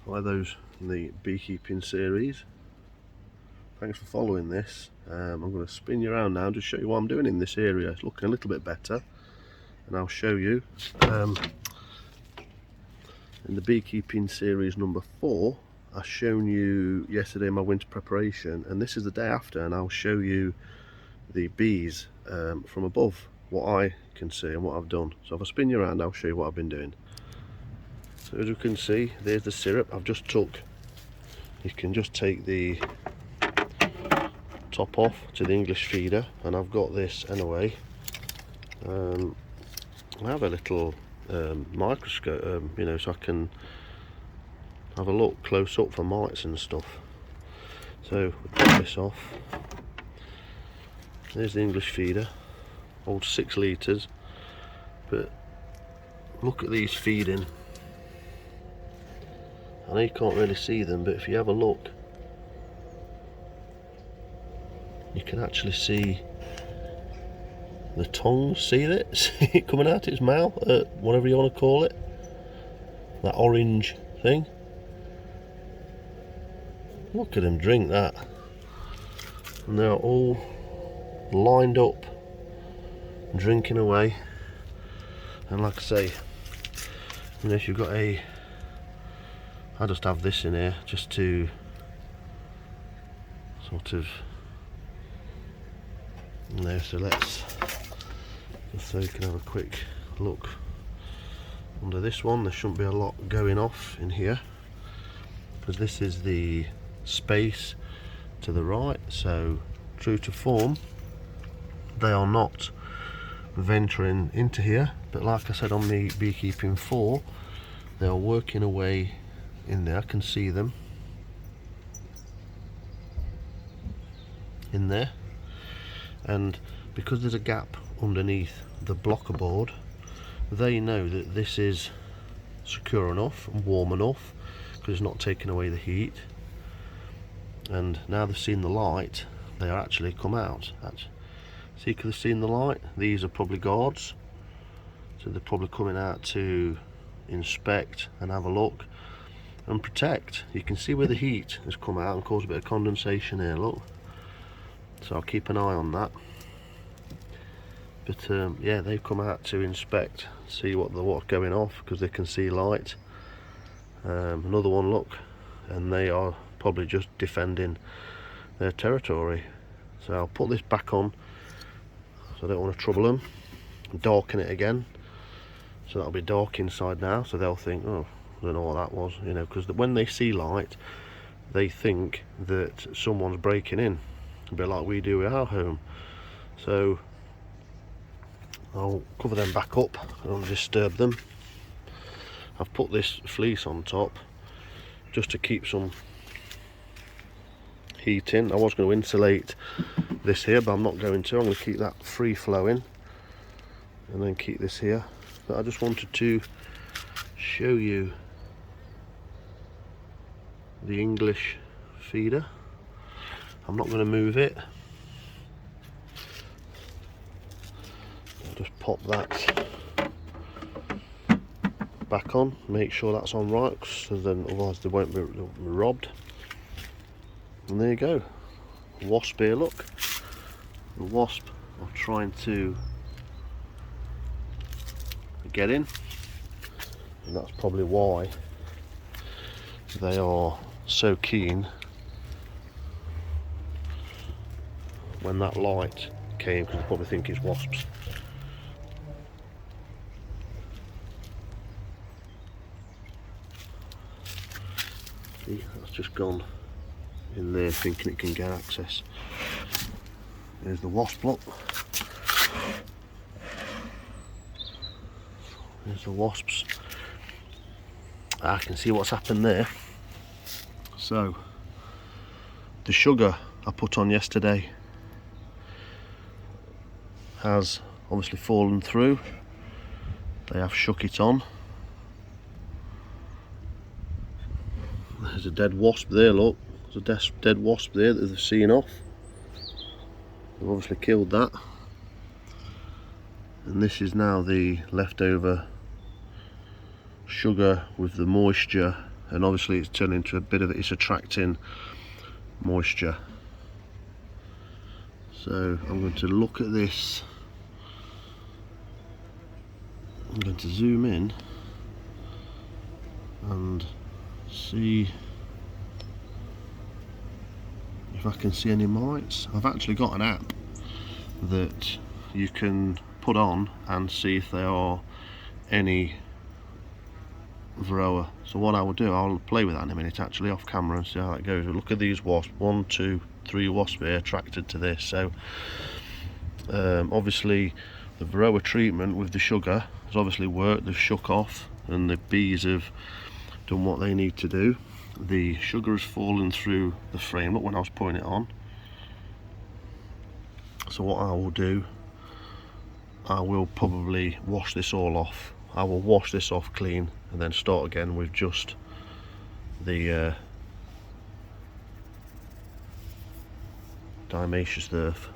Hi those in the beekeeping series. Thanks for following this. I'm going to spin you around now and just show you what I'm doing in this area. It's looking a little bit better, and I'll show you in the beekeeping series number 4. I've shown you yesterday my winter preparation, and this is the day after, and I'll show you the bees from above, what I can see and what I've done. So if I spin you around, I'll show you what I've been doing. So as you can see, there's the syrup I've just took. You can just take the top off to the English feeder, and I've got this anyway. I have a little microscope, so I can have a look close up for mites and stuff. So we pop this off. There's the English feeder, holds 6 litres, but look at these feeding. I know you can't really see them, but if you have a look, you can actually see the tongue. See it? See it coming out its mouth, whatever you want to call it, that orange thing. Look at them drink that, and they're all lined up drinking away. And like I say, if you've got I just have this in here just to sort of, so let's, just so you can have a quick look under this one. There shouldn't be a lot going off in here, because this is the space to the right. So true to form, they are not venturing into here, but like I said on the beekeeping 4, they are working away in there. I can see them in there, and because there's a gap underneath the blocker board, they know that this is secure enough and warm enough, because it's not taking away the heat. And now they've seen the light, they are actually come out. See, because they've seen the light, these are probably guards, so they're probably coming out to inspect and have a look and protect. You can see where the heat has come out and caused a bit of condensation here, look. So I'll keep an eye on that. But yeah, they've come out to inspect, see what's going off, because they can see light. Another one, look, and they are probably just defending their territory. So I'll put this back on, so I don't want to trouble them. Darken it again, so that'll be dark inside now, so they'll think, oh, I don't know what that was, because when they see light, they think that someone's breaking in, a bit like we do with our home. So I'll cover them back up, I don't want to disturb them. I've put this fleece on top just to keep some heat in. I was going to insulate this here, but I'm not going to. I'm going to keep that free flowing and then keep this here. But I just wanted to show you the English feeder. I'm not going to move it. I'll just pop that back on, make sure that's on right, so then otherwise they won't be robbed. And there you go, wasp here, look. The wasp are trying to get in, and that's probably why they are so keen when that light came, because they probably think it's wasps. See, that's just gone in there thinking it can get access. There's the wasp, look. There's the wasps. I can see what's happened there. So the sugar I put on yesterday has obviously fallen through. They have shook it on. There's a dead wasp there, look. There's a dead wasp there that they've seen off. They've obviously killed that. And this is now the leftover sugar with the moisture and obviously it's turning into a bit of it's attracting moisture. So I'm going to look at this. I'm going to zoom in and see if I can see any mites. I've actually got an app that you can put on and see if there are any varroa. So what I will do, I'll play with that in a minute actually off camera and see how it goes. Look at these wasps, 1, 2, 3 wasps here attracted to this. So obviously the varroa treatment with the sugar has obviously worked. They've shook off and the bees have done what they need to do. The sugar has fallen through the frame, look, when I was putting it on. So what I will do, I will probably wash this all off. I will wash this off clean and then start again with just the diatomaceous earth,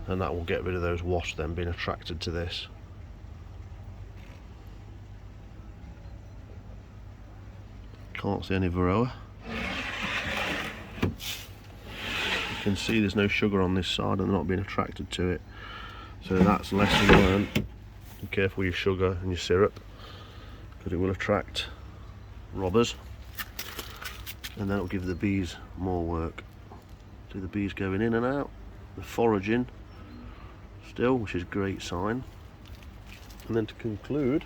and that will get rid of those wasps then being attracted to this. Can't see any varroa. You can see there's no sugar on this side and they're not being attracted to it. So that's lesson learned. Be careful with your sugar and your syrup, because it will attract robbers, and then it'll give the bees more work. See the bees going in and out, they're foraging still, which is a great sign. And then to conclude,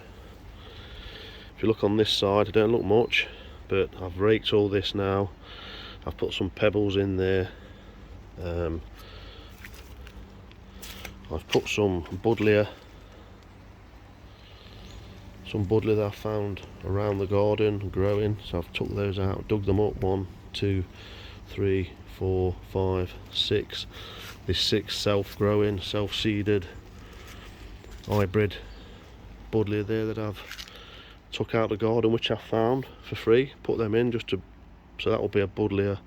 if you look on this side, I don't look much, but I've raked all this now. I've put some pebbles in there. I've put some buddleia that I found around the garden growing, so I've took those out, dug them up. 1, 2, 3, 4, 5, 6. There's 6 self-growing, self-seeded hybrid buddleia there that I've took out the garden, which I found for free. Put them in just to, so that will be a buddleia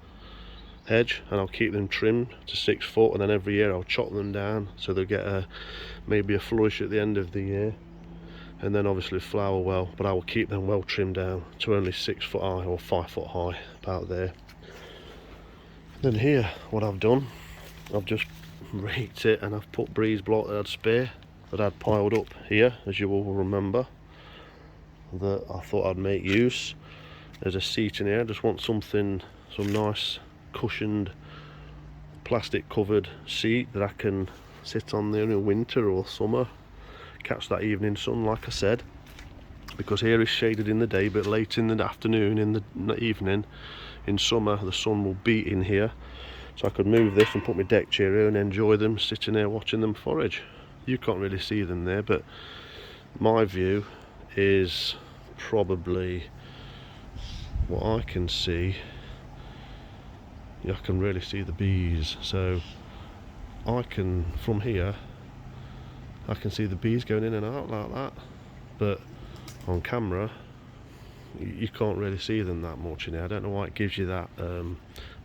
hedge, and I'll keep them trimmed to 6 foot, and then every year I'll chop them down so they'll get maybe a flourish at the end of the year, and then obviously flower well, but I will keep them well trimmed down to only 6 foot high or 5 foot high, about there. Then here, what I've done, I've just raked it and I've put breeze block that I'd spare, that I'd piled up here, as you will remember, that I thought I'd make use. There's a seat in here, I just want something, some nice cushioned plastic covered seat that I can sit on there in winter or summer, catch that evening sun like I said, because here is shaded in the day, but late in the afternoon, in the evening, in summer the sun will beat in here, so I could move this and put my deck chair here and enjoy them sitting there watching them forage. You can't really see them there, but my view is probably what I can see. I can really see the bees, so I can, from here, I can see the bees going in and out like that, but on camera you can't really see them that much in here. I don't know why it gives you that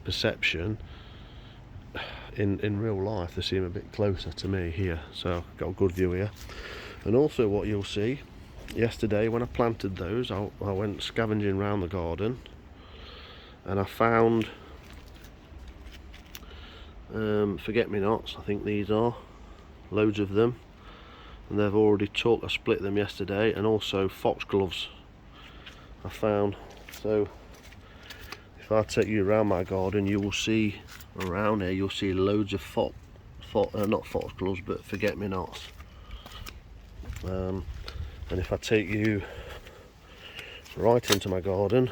perception. In real life they seem a bit closer to me here, so I've got a good view here. And also what you'll see, yesterday when I planted those, I went scavenging around the garden and I found forget-me-nots, I think these are, loads of them, and they've already took, I split them yesterday, and also foxgloves I found. So if I take you around my garden, you will see around here, you'll see loads of not foxgloves, but forget-me-nots. And if I take you right into my garden,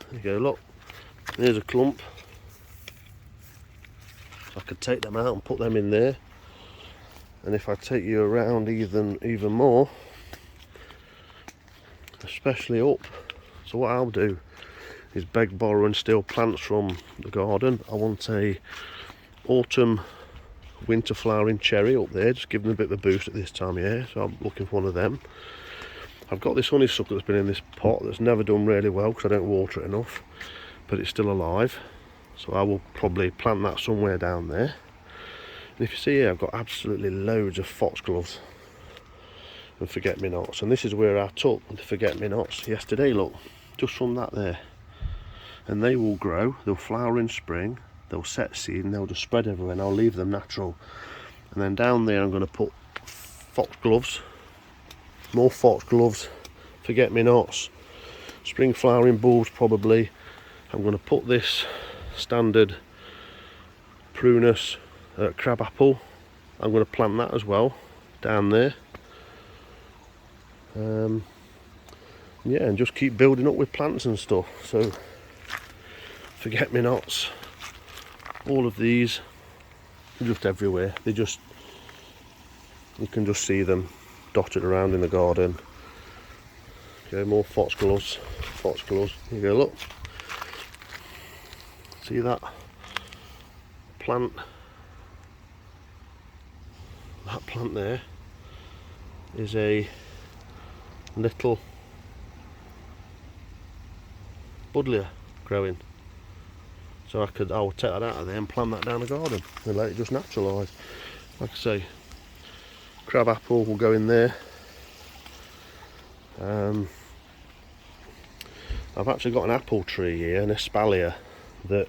there you go, look, there's a clump. I could take them out and put them in there. And if I take you around even more, especially up, so what I'll do is beg, borrow and steal plants from the garden. I want a autumn winter flowering cherry up there, just give them a bit of a boost at this time of year, so I'm looking for one of them. I've got this honeysuckle that's been in this pot that's never done really well because I don't water it enough, but it's still alive, so I will probably plant that somewhere down there. And if you see here, I've got absolutely loads of foxgloves, and forget-me-nots. And this is where I took the forget-me-nots yesterday, look, just from that there. And they will grow, they'll flower in spring, they'll set seed, and they'll just spread everywhere, and I'll leave them natural. And then down there I'm going to put foxgloves, more foxgloves, forget-me-nots, spring flowering bulbs probably. I'm going to put this standard prunus crabapple, I'm going to plant that as well down there. Yeah, and just keep building up with plants and stuff. So forget-me-nots, all of these, just everywhere. They just, you can just see them dotted around in the garden. Okay, more foxgloves, foxgloves. Here you go, look. See that plant? That plant there is a little buddleia growing. So I will take that out of there and plant that down the garden and let it just naturalise. Like I say, crabapple will go in there. I've actually got an apple tree here, an espalier, that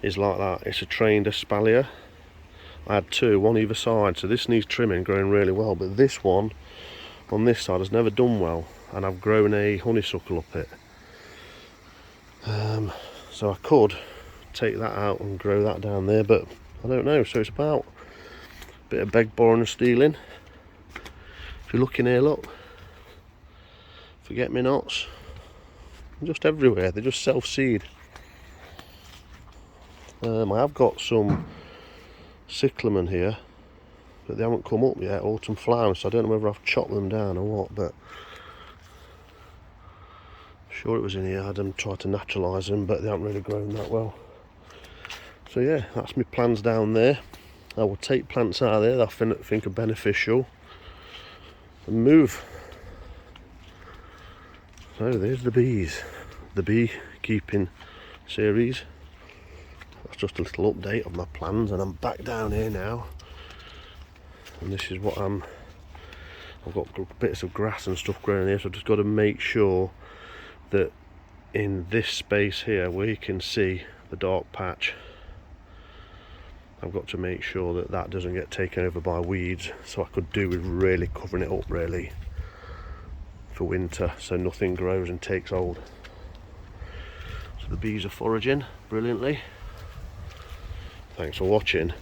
is like that. It's a trained espalier. I had two, one either side, so this needs trimming, growing really well, but this one on this side has never done well, and I've grown a honeysuckle up it. So I could take that out and grow that down there, but I don't know. So it's about a bit of beg, borrowing and stealing. If you look in here, look, forget-me-nots, just everywhere. They just self-seed. I have got some cyclamen here, but they haven't come up yet, autumn flowers, so I don't know whether I've chopped them down or what, but I'm sure it was in here. I had them try to naturalise them, but they haven't really grown that well. So yeah, that's my plans down there. I will take plants out of there that I think are beneficial and move. So there's the bees, the beekeeping series. That's just a little update of my plans, and I'm back down here now. And this is what I've got bits of grass and stuff growing here, so I've just got to make sure that in this space here where you can see the dark patch, I've got to make sure that that doesn't get taken over by weeds. So I could do with really covering it up really for winter, so nothing grows and takes hold. So the bees are foraging brilliantly. Thanks for watching.